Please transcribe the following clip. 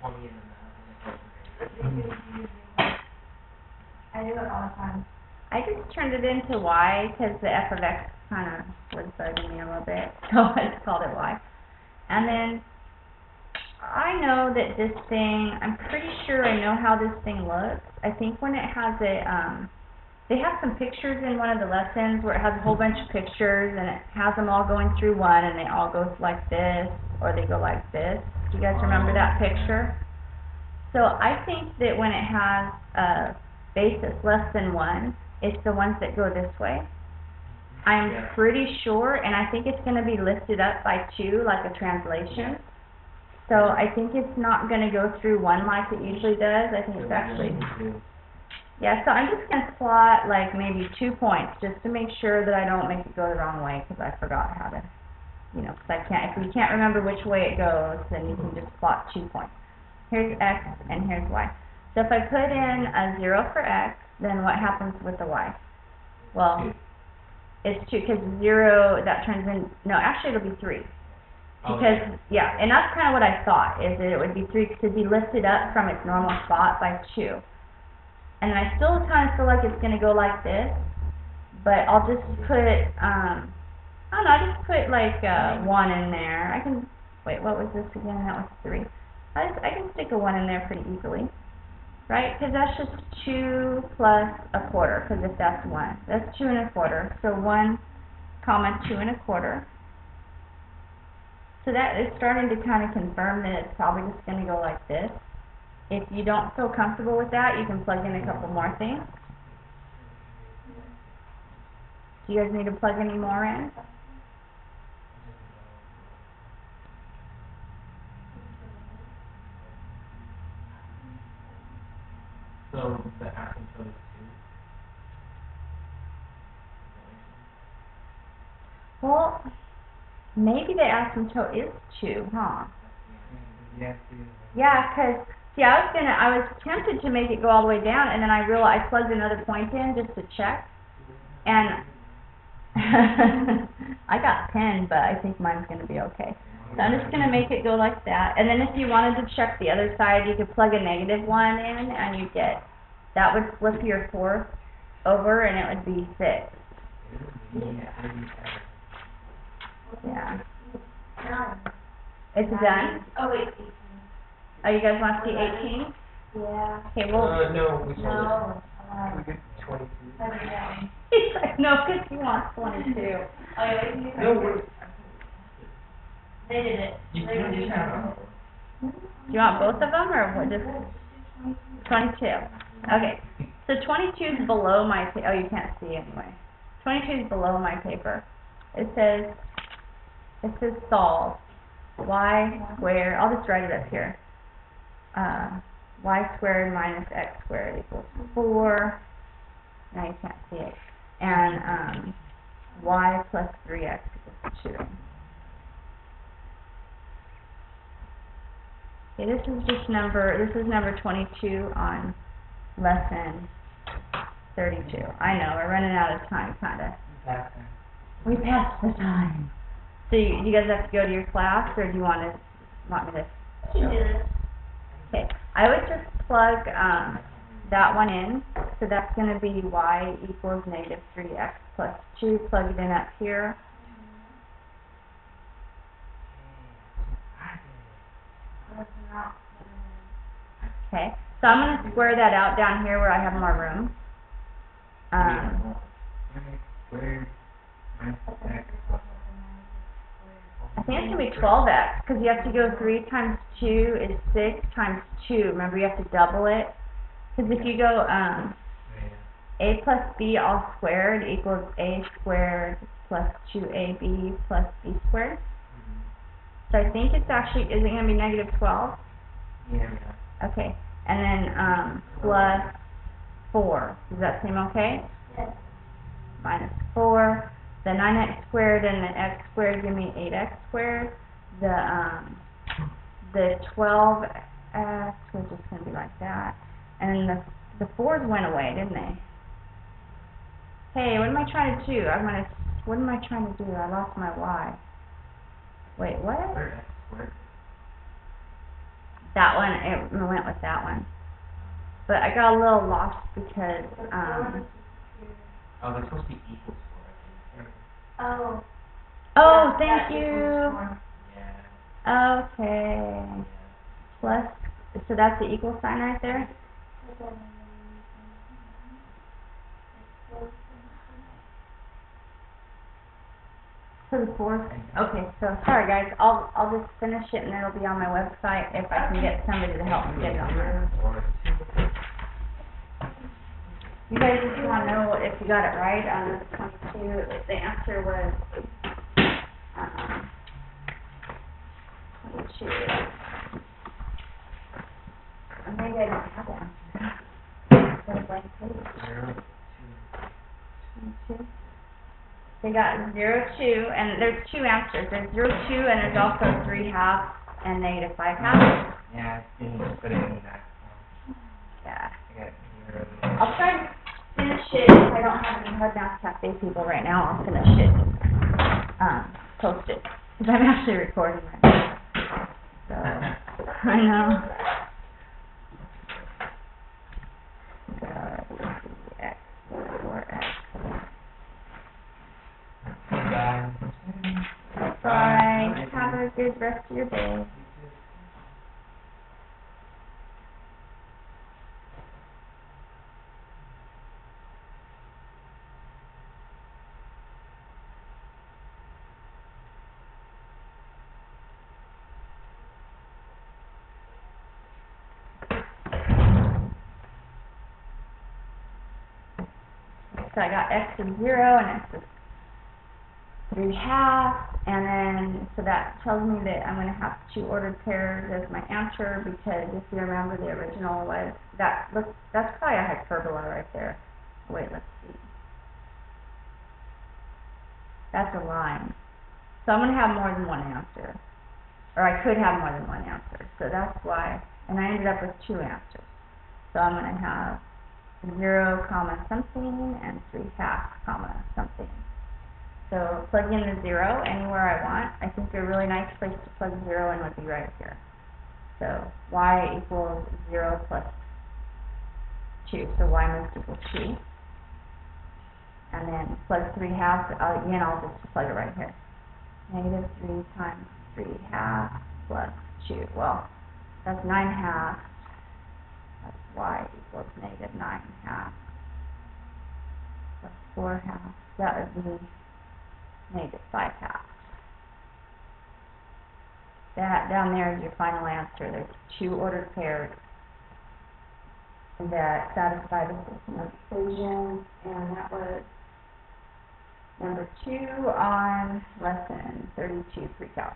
I do it all the time. I just turned it into y because the f of x kind of was bugging me a little bit, so I just called it y. And then I know that this thing, I'm pretty sure I know how this thing looks. I think when it has a, they have some pictures in one of the lessons where it has a whole bunch of pictures and it has them all going through one and they all go like this or they go like this. Do you guys remember that picture? So I think that when it has a basis less than 1, it's the ones that go this way. I'm pretty sure, and I think it's going to be lifted up by 2 like a translation. So I think it's not going to go through 1 like it usually does. I think it's actually... Yeah, so I'm just going to plot like maybe 2 points just to make sure that I don't make it go the wrong way because I forgot how to, you know, because I can't, if you can't remember which way it goes, then you can just plot 2 points. Here's x and here's y. So if I put in a 0 for x, then what happens with the y? Well, it's 2 because 0, that turns in, no, actually it'll be 3. Because, yeah, and that's kind of what I thought, is that it would be 3 because it'd be lifted up from its normal spot by 2. And I still kind of feel like it's going to go like this, but I'll just put, I don't know, I'll just put like 1 in there. I can, wait, what was this again? That was 3. I can stick a 1 in there pretty easily, right? Because that's just 2 plus a quarter, because if that's 1, that's 2 1/4. So 1, comma 2 1/4. So that is starting to kind of confirm that it's probably just going to go like this. If you don't feel comfortable with that, you can plug in a couple more things. Do you guys need to plug any more in? So the asymptote is 2? Well, maybe the asymptote is 2, huh? Yeah, because, see, I was tempted to make it go all the way down, and then I realized I plugged another point in just to check, and I got 10, but I think mine's going to be okay. So I'm just going to make it go like that, and then if you wanted to check the other side, you could plug a -1 in, and you get, that would flip your 4th over, and it would be 6. Yeah. It's done? Oh, wait. Oh, you guys want to see 18? Yeah. Okay, well... No, we saw No. we did 22. He's like, no, because he wants 22. Oh, yeah, we can do No, wait. They did it. You They can did do it. that. Do you want both of them, or what, just 22? Okay, so 22 is below my, oh, you can't see anyway. 22 is below my paper. It says solve y squared, I'll just write it up here. Y squared minus x squared equals 4. Now you can't see it. And y plus 3x equals 2. Okay, this is number 22 on lesson 32. I know, we're running out of time, kinda. We passed the time. So you guys have to go to your class, or do you want me to? You can do this. Okay, I would just plug that one in. So that's going to be y equals -3x plus 2. Plug it in up here. Okay, so I'm going to square that out down here where I have more room. I think it's going to be 12x, because you have to go 3 times 2 is 6 times 2. Remember, you have to double it. Because if you go a plus b all squared equals a squared plus 2ab plus b squared. So I think it's actually, is it going to be -12? Yeah. Okay, and then plus 4. Does that seem okay? Yes. Minus 4. The 9x squared and the x squared give me 8x squared. The 12x was just going to be like that. And the 4's went away, didn't they? Hey, what am I trying to do? What am I trying to do? I lost my y. Wait, what? That one, it went with that one. But I got a little lost because, Oh, that's supposed to be equals for, I think. Oh. oh, yeah, thank that you. equals one. Yeah. Okay. Plus, so that's the equal sign right there? For the fourth? Okay, so, sorry guys, I'll just finish it and it'll be on my website if I can get somebody to help me get it on there. Or two. You guys just wanna know if you got it right on the 22, the answer was, 22. Or maybe I don't have that. It's a blank page. 0, 2. 22. They got 0, 2, and there's two answers. There's 0, 2, and there's also 3 halves and negative 5 halves. Yeah, you need to put it in that. Yeah. I got 0. I'll try to finish it. If I don't have any Hard Math Cafe people right now, I'll finish it. Post it. Because I'm actually recording right now. So, I know. X, 4x. Bye. Bye. Have a good rest of your day. So I got x is 0 and x is 3 halves, and then, so that tells me that I'm gonna have 2 ordered pairs as my answer, because if you remember, the original was, that's probably a hyperbola right there. Wait, let's see. That's a line. So I'm gonna have more than one answer. Or I could have more than one answer, so that's why, and I ended up with 2 answers. So I'm gonna have 0, comma something, and 3 halves, comma something. So plug in the 0 anywhere I want. I think a really nice place to plug 0 in would be right here. So y equals 0 plus 2, so y must equal 2. And then plug 3 halves, again, I'll just plug it right here. Negative 3 times 3 halves plus 2. Well, that's 9 halves. That's y equals negative 9 halves plus 4 halves. That would be negative 5 halves. That down there is your final answer. There's 2 ordered pairs that satisfy the system of equations, and that was number 2 on lesson 32 Pre Calc.